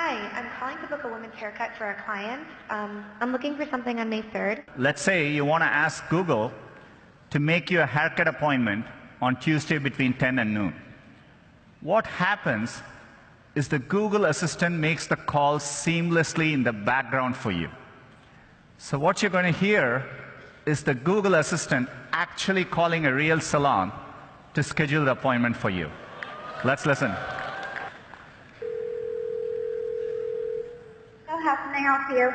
Hi, I'm calling to book a women's haircut for a client. I'm looking for something on May 3rd. Let's say you want to ask Google to make you a haircut appointment on Tuesday between 10 and noon. What happens is the Google Assistant makes the call seamlessly in the background for you. So what you're going to hear is the Google Assistant actually calling a real salon to schedule the appointment for you. Let's listen. How can I help you?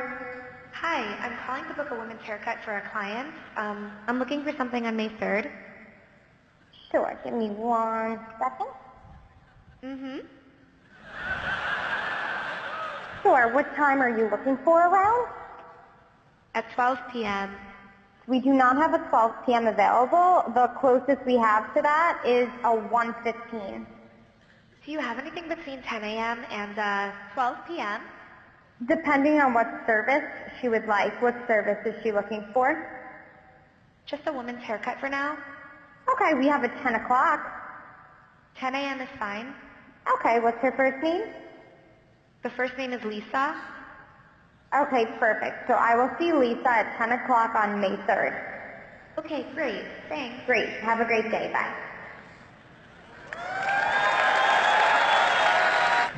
Hi, I'm calling to book a women's haircut for a client. I'm looking for something on May 3rd. Sure, give me 1 second. Sure, what time are you looking for around? At 12 p.m. We do not have a 12 p.m. available. The closest we have to that is a 1:15. Do you have anything between 10 a.m. and 12 p.m.? Depending on what service she would like. What service is she looking for? Just a woman's haircut for now. Okay, we have a 10 o'clock. 10 a.m. is fine. Okay, what's her first name? The first name is Lisa. Okay, perfect. So I will see Lisa at 10 o'clock on May 3rd. Okay, great. Thanks. Great. Have a great day. Bye.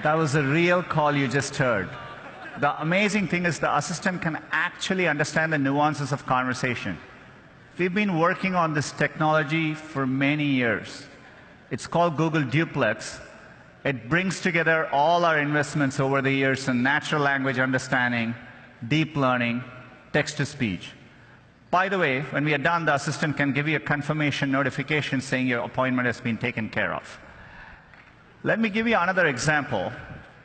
That was a real call you just heard. The amazing thing is the assistant can actually understand the nuances of conversation. We've been working on this technology for many years. It's called Google Duplex. It brings together all our investments over the years in natural language understanding, deep learning, text-to-speech. By the way, when we are done, the assistant can give you a confirmation notification saying your appointment has been taken care of. Let me give you another example.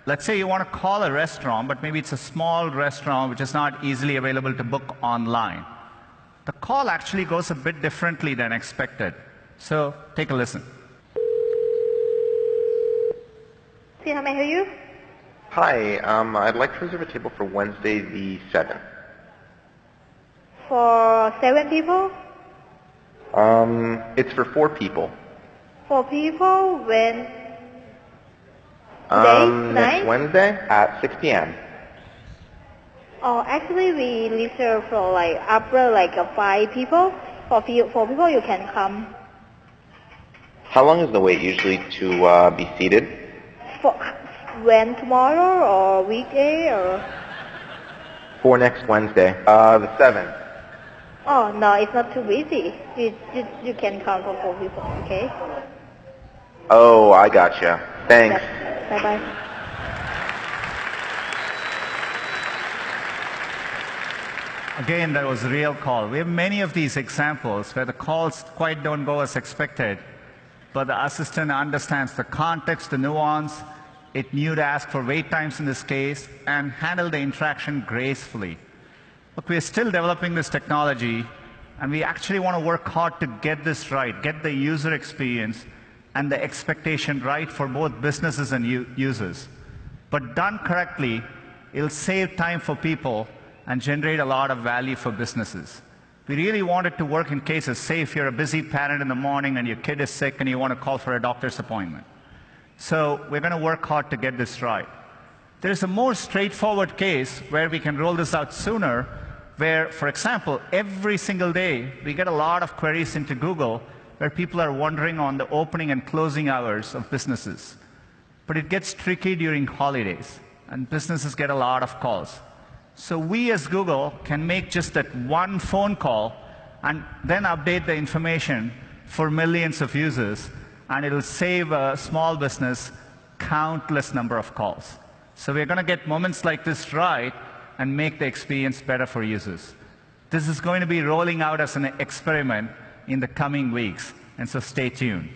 Let's say you want to call a restaurant, but maybe it's a small restaurant which is not easily available to book online. The call actually goes a bit differently than expected. So take a listen. See how may I help you? Hi, I'd like to reserve a table for Wednesday the 7th. For 7 people? It's for 4 people. 4 people when? Next Wednesday at 6 p.m. Oh, actually we reserve for upper 5 people. For 4 people you can come. How long is the wait usually to be seated? For when, tomorrow or weekday or? For next Wednesday, the 7th. Oh no, it's not too busy. You can come for 4 people, okay? Oh, I gotcha. Thanks. Bye bye. Again, that was a real call. We have many of these examples where the calls quite don't go as expected, but the assistant understands the context, the nuance. It knew to ask for wait times in this case and handle the interaction gracefully. Look, we're still developing this technology, and we actually want to work hard to get this right, get the user experience and the expectation right for both businesses and users. But done correctly, it'll save time for people and generate a lot of value for businesses. We really want it to work in cases, say if you're a busy parent in the morning and your kid is sick and you want to call for a doctor's appointment. So we're going to work hard to get this right. There's a more straightforward case where we can roll this out sooner, where, for example, every single day we get a lot of queries into Google where people are wondering on the opening and closing hours of businesses. But it gets tricky during holidays, and businesses get a lot of calls. So we as Google can make just that one phone call and then update the information for millions of users, and it'll save a small business countless number of calls. So we're going to get moments like this right and make the experience better for users. This is going to be rolling out as an experiment in the coming weeks, and so stay tuned.